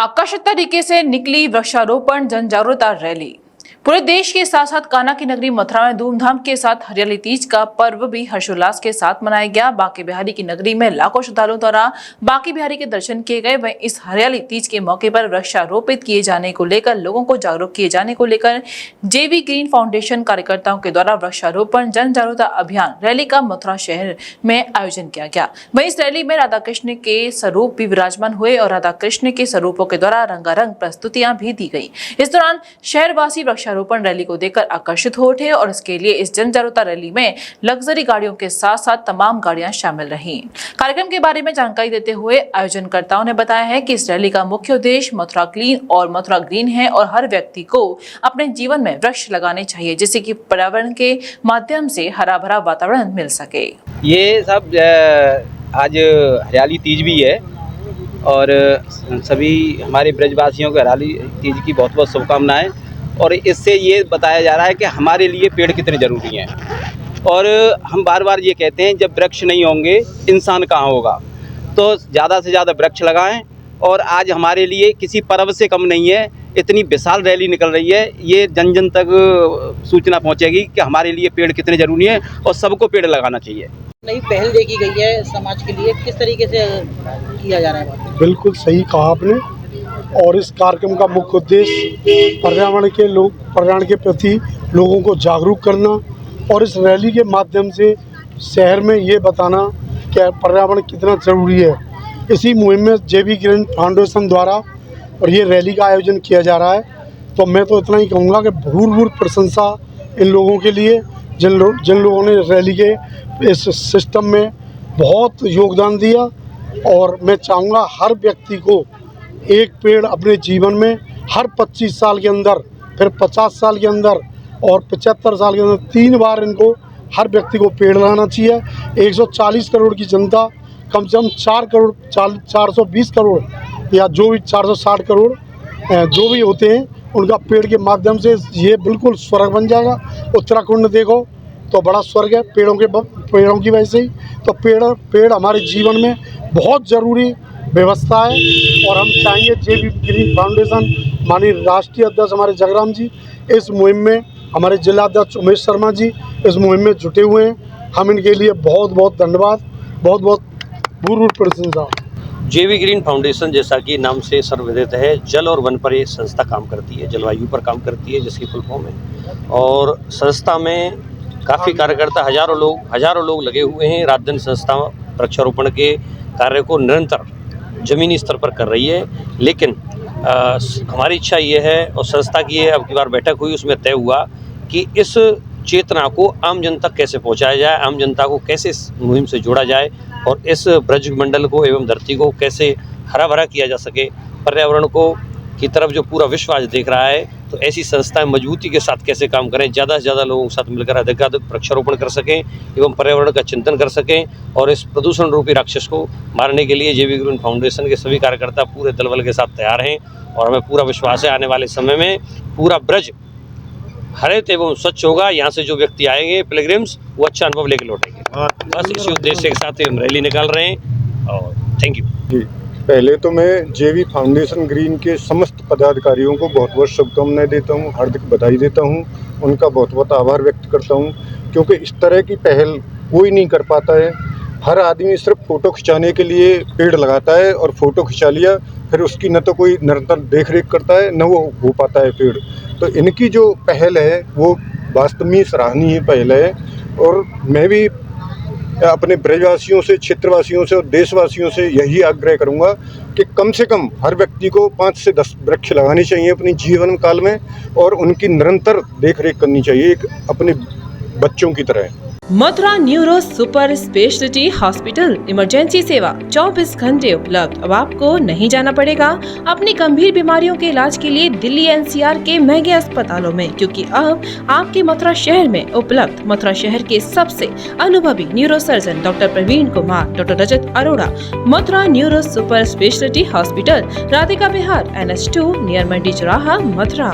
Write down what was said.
आकर्षक तरीके से निकली वृक्षारोपण जन जागरूकता रैली। पूरे देश के साथ साथ कान्हा की नगरी मथुरा में धूमधाम के साथ हरियाली तीज का पर्व भी हर्षोल्लास के साथ मनाया गया। बांके बिहारी की नगरी में लाखों श्रद्धालुओं द्वारा बांके बिहारी के दर्शन किए गए। वहीं इस हरियाली तीज के मौके पर वृक्षारोपित किए जाने को लेकर, लोगों को जागरूक किए जाने को लेकर जेवी ग्रीन फाउंडेशन कार्यकर्ताओं के द्वारा वृक्षारोपण जन जागरूकता अभियान रैली का मथुरा शहर में आयोजन किया गया। वहीं इस रैली में राधा कृष्ण के स्वरूप भी विराजमान हुए और राधा कृष्ण के स्वरूपों के द्वारा रंगारंग प्रस्तुतियां भी दी गई। इस दौरान शहरवासी वृक्षारोपण रैली को देखकर आकर्षित हो उठे और इसके लिए इस जन जागरूकता रैली में लग्जरी गाड़ियों के साथ साथ तमाम गाड़ियां शामिल रहीं। कार्यक्रम के बारे में जानकारी देते हुए आयोजनकर्ताओं ने बताया है कि इस रैली का मुख्य उद्देश्य मथुरा क्लीन और मथुरा ग्रीन है और हर व्यक्ति को अपने जीवन में वृक्ष लगाने चाहिए, जिससे कि पर्यावरण के माध्यम से हरा भरा वातावरण मिल सके। ये सब आज हरियाली तीज भी है और सभी हमारे ब्रजवासियों को हरियाली तीज की बहुत बहुत शुभकामनाएं। और इससे ये बताया जा रहा है कि हमारे लिए पेड़ कितने ज़रूरी हैं। और हम बार बार ये कहते हैं, जब वृक्ष नहीं होंगे इंसान कहाँ होगा। तो ज़्यादा से ज़्यादा वृक्ष लगाएं। और आज हमारे लिए किसी पर्व से कम नहीं है, इतनी विशाल रैली निकल रही है। ये जन जन तक सूचना पहुंचेगी कि हमारे लिए पेड़ कितने ज़रूरी हैं और सबको पेड़ लगाना चाहिए। नई पहल देखी गई है समाज के लिए, किस तरीके से किया जा रहा है? बिल्कुल सही कहा आपने। और इस कार्यक्रम का मुख्य उद्देश्य पर्यावरण के प्रति लोगों को जागरूक करना और इस रैली के माध्यम से शहर में ये बताना कि पर्यावरण कितना ज़रूरी है। इसी मुहिम में जेवी ग्रीन फाउंडेशन द्वारा और ये रैली का आयोजन किया जा रहा है। तो मैं तो इतना ही कहूँगा कि भूर प्रशंसा इन लोगों के लिए जिन लोगों ने रैली के इस सिस्टम में बहुत योगदान दिया। और मैं चाहूँगा हर व्यक्ति को एक पेड़ अपने जीवन में हर 25 साल के अंदर, फिर 50 साल के अंदर और 75 साल के अंदर 3 बार इनको हर व्यक्ति को पेड़ लगाना चाहिए। 140 करोड़ की जनता कम से कम 420 करोड़ या जो भी 460 करोड़ जो भी होते हैं, उनका पेड़ के माध्यम से ये बिल्कुल स्वर्ग बन जाएगा। उत्तराखंड देखो तो बड़ा स्वर्ग है पेड़ों की वजह से ही। तो पेड़ हमारे जीवन में बहुत ज़रूरी व्यवस्था है। और हम चाहेंगे जेवी ग्रीन फाउंडेशन माननीय राष्ट्रीय अध्यक्ष हमारे जगराम जी इस मुहिम में, हमारे जिला अध्यक्ष उमेश शर्मा जी इस मुहिम में जुटे हुए हैं। हम इनके लिए बहुत बहुत धन्यवाद, बहुत बहुत भूर प्रशंसा। जेवी ग्रीन फाउंडेशन जैसा कि नाम से सर्वविदित है, जल और वन पर ये संस्था काम करती है, जलवायु पर काम करती है जिसकी फुल फॉर्म है। और संस्था में काफ़ी कार्यकर्ता हजारों लोग लगे हुए हैं। रात दिन संस्था वृक्षारोपण के कार्य को निरंतर ज़मीनी स्तर पर कर रही है। लेकिन हमारी इच्छा ये है और संस्था की ये अब की बार बैठक हुई, उसमें तय हुआ कि इस चेतना को आम जनता तक कैसे पहुंचाया जाए, आम जनता को कैसे इस मुहिम से जोड़ा जाए और इस ब्रज मंडल को एवं धरती को कैसे हरा भरा किया जा सके। पर्यावरण को की तरफ जो पूरा विश्व आज देख रहा है, तो ऐसी संस्थाएं मजबूती के साथ कैसे काम करें, ज़्यादा से ज़्यादा लोगों के साथ मिलकर अधिकाधिक वृक्षारोपण कर सकें एवं पर्यावरण का चिंतन कर सकें और इस प्रदूषण रूपी राक्षस को मारने के लिए जेवी ग्रीन फाउंडेशन के सभी कार्यकर्ता पूरे दलबल के साथ तैयार हैं। और हमें पूरा विश्वास है आने वाले समय में पूरा ब्रज हरित एवं स्वच्छ होगा। यहाँ से जो व्यक्ति आएंगे पिलग्रिम्स, वो अच्छा अनुभव लेकर लौटेंगे। बस इसी उद्देश्य के साथ हम रैली निकाल रहे हैं और थैंक यू। पहले तो मैं जेवी फाउंडेशन ग्रीन के समस्त पदाधिकारियों को बहुत बहुत शुभकामनाएं देता हूं, हार्दिक बधाई देता हूं, उनका बहुत बहुत आभार व्यक्त करता हूं। क्योंकि इस तरह की पहल कोई नहीं कर पाता है। हर आदमी सिर्फ फ़ोटो खिंचाने के लिए पेड़ लगाता है और फ़ोटो खिंचा लिया, फिर उसकी न तो कोई निरंतर देख रेख करता है, न वो हो पाता है पेड़। तो इनकी जो पहल है वो वास्तव में सराहनीय पहल है। और मैं भी अपने ब्रजवासियों से, क्षेत्रवासियों से और देशवासियों से यही आग्रह करूंगा कि कम से कम हर व्यक्ति को 5 से 10 वृक्ष लगाने चाहिए अपने जीवन काल में और उनकी निरंतर देखरेख करनी चाहिए, एक अपने बच्चों की तरह। Mathura neuro super speciality hospital emergency सेवा 24 घंटे उपलब्ध। अब आपको नहीं जाना पड़ेगा अपनी गंभीर बीमारियों के इलाज के लिए दिल्ली एनसीआर के महंगे अस्पतालों में, क्योंकि अब आपके मथुरा शहर में उपलब्ध मथुरा शहर के सबसे अनुभवी neuro surgeon doctor Praveen Kumar, doctor Rajat Arora. Mathura neuro super speciality hospital, Radhika Vihar, NH2 near Mandi Chauraha, Mathura.